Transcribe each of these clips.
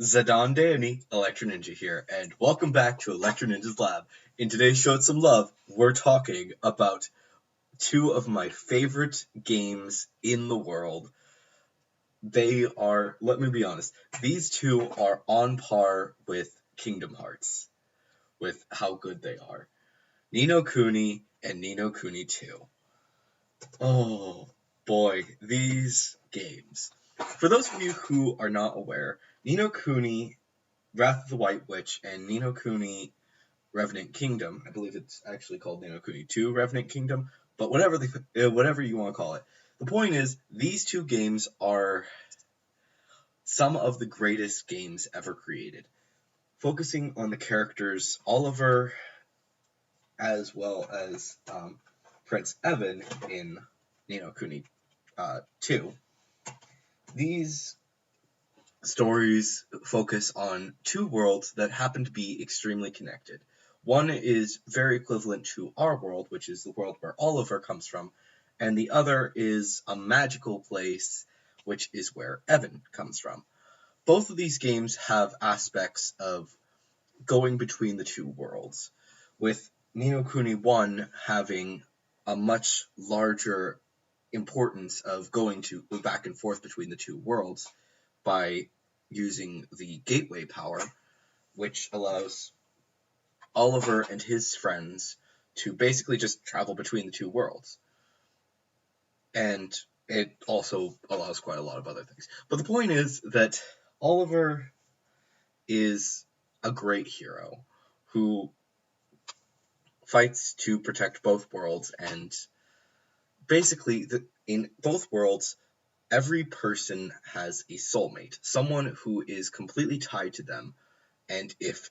Zadon Electro Ninja here, and welcome back to Electro Ninja's Lab. In today's Show It Some Love, we're talking about two of my favorite games in the world. They are, let me be honest, these two are on par with Kingdom Hearts, with how good they are. NiNoKuni and NiNoKuni 2. Oh boy, these games. For those of you who are not aware, NiNoKuni Wrath of the White Witch and NiNoKuni Revenant Kingdom. I believe it's actually called NiNoKuni 2 Revenant Kingdom, but whatever you want to call it. The point is, these two games are some of the greatest games ever created. Focusing on the characters Oliver as well as Prince Evan in NiNoKuni 2. These stories focus on two worlds that happen to be extremely connected. One is very equivalent to our world, which is the world where Oliver comes from, and the other is a magical place, which is where Evan comes from. Both of these games have aspects of going between the two worlds, with NiNoKuni 1 having a much larger importance of going back and forth between the two worlds by using the gateway power, which allows Oliver and his friends to basically just travel between the two worlds. And it also allows quite a lot of other things. But the point is that Oliver is a great hero who fights to protect both worlds, and basically in both worlds, every person has a soulmate, someone who is completely tied to them, and if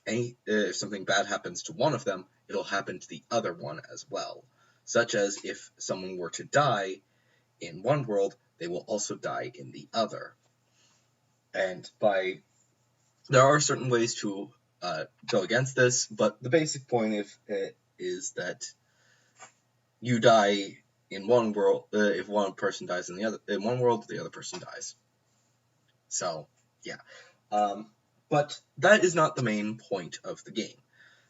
something bad happens to one of them, it'll happen to the other one as well. Such as if someone were to die in one world, they will also die in the other. And there are certain ways to go against this, but the basic point of it is that you die in one world, if one person dies in one world, the other person dies. So, yeah. But that is not the main point of the game.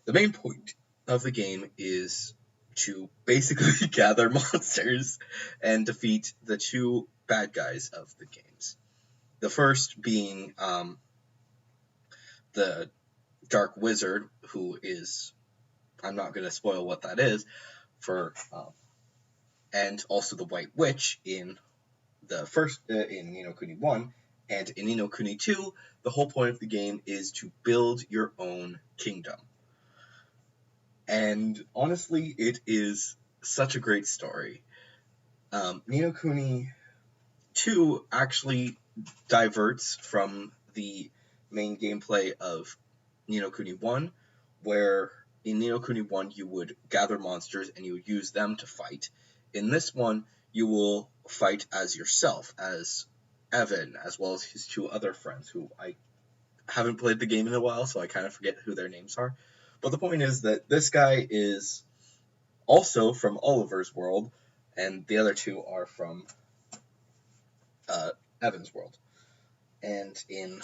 The main point of the game is to basically gather monsters and defeat the two bad guys of the games. The first being the Dark Wizard, who is, I'm not going to spoil what that is, and also the White Witch in the first in NiNoKuni 1, and in NiNoKuni 2, the whole point of the game is to build your own kingdom. And honestly, it is such a great story. NiNoKuni 2 actually diverts from the main gameplay of NiNoKuni 1, where in NiNoKuni 1 you would gather monsters and you would use them to fight. In this one, you will fight as yourself, as Evan, as well as his two other friends, who I haven't played the game in a while, so I kind of forget who their names are. But the point is that this guy is also from Oliver's world, and the other two are from Evan's world. And in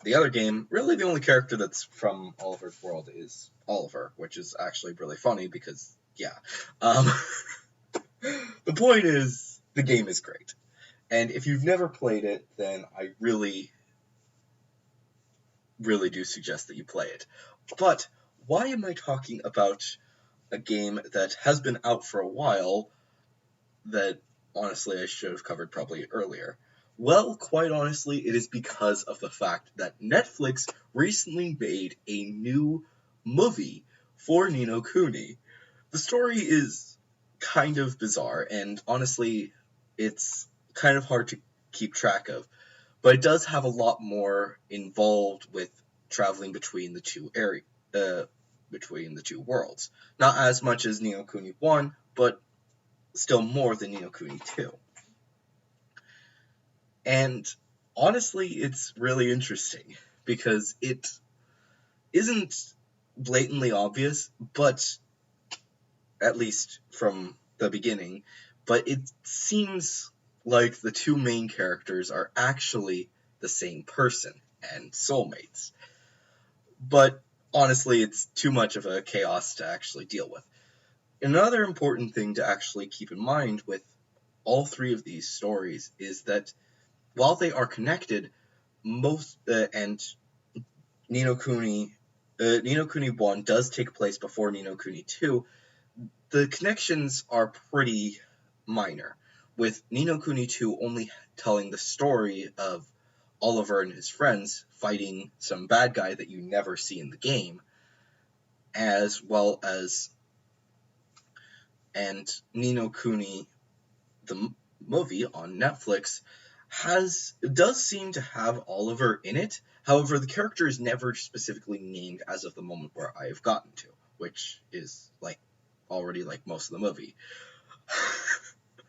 the other game, really the only character that's from Oliver's world is Oliver, which is actually really funny because, yeah. The point is, the game is great. And if you've never played it, then I really, really do suggest that you play it. But why am I talking about a game that has been out for a while that, honestly, I should have covered probably earlier? Well, quite honestly, it is because of the fact that Netflix recently made a new movie for NiNoKuni. The story is kind of bizarre, and honestly, it's kind of hard to keep track of. But it does have a lot more involved with traveling between the two between the two worlds. Not as much as NiNoKuni 1, but still more than NiNoKuni 2. And honestly, it's really interesting because it isn't blatantly obvious, but at least from the beginning, but it seems like the two main characters are actually the same person, and soulmates. But honestly, it's too much of a chaos to actually deal with. Another important thing to actually keep in mind with all three of these stories is that while they are connected, and NiNoKuni 1 does take place before NiNoKuni 2, the connections are pretty minor, with NiNoKuni 2 only telling the story of Oliver and his friends fighting some bad guy that you never see in the game, as well as and NiNoKuni the movie on Netflix does seem to have Oliver in it. However, the character is never specifically named as of the moment where I have gotten to, which is already most of the movie.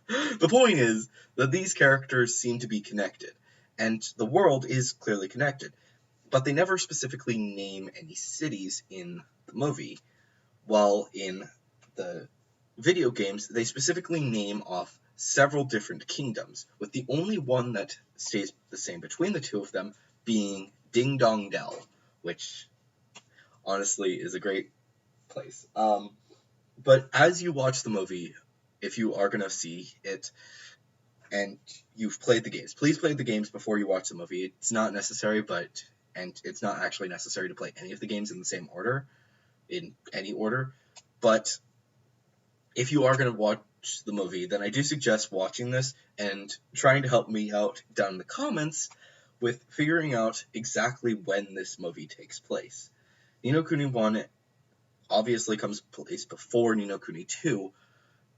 The point is that these characters seem to be connected, and the world is clearly connected, but they never specifically name any cities in the movie, while in the video games, they specifically name off several different kingdoms, with the only one that stays the same between the two of them being Ding Dong Dell, which honestly is a great place. But as you watch the movie, if you are going to see it and you've played the games, please play the games before you watch the movie. It's not necessary, and it's not actually necessary to play any of the games in the same order, in any order, but if you are going to watch the movie, then I do suggest watching this and trying to help me out down in the comments with figuring out exactly when this movie takes place. NiNoKuni 1 obviously comes place before NiNoKuni 2,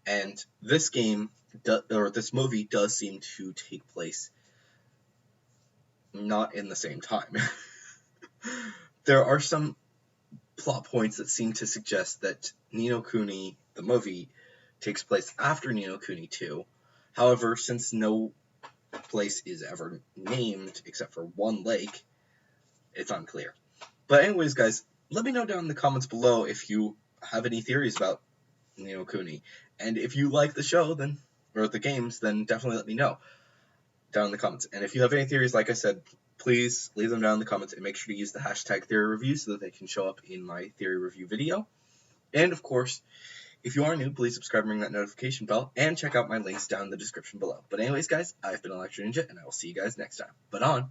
and this movie does seem to take place not in the same time. There are some plot points that seem to suggest that NiNoKuni, the movie, takes place after NiNoKuni 2. However, since no place is ever named except for one lake, it's unclear. But anyways, guys, let me know down in the comments below if you have any theories about NiNoKuni. And if you like the show, or the games, then definitely let me know down in the comments. And if you have any theories, like I said, please leave them down in the comments and make sure to use the hashtag theory review so that they can show up in my theory review video. And of course, if you are new, please subscribe and ring that notification bell, and check out my links down in the description below. But anyways, guys, I've been Electro Ninja, and I will see you guys next time. But on!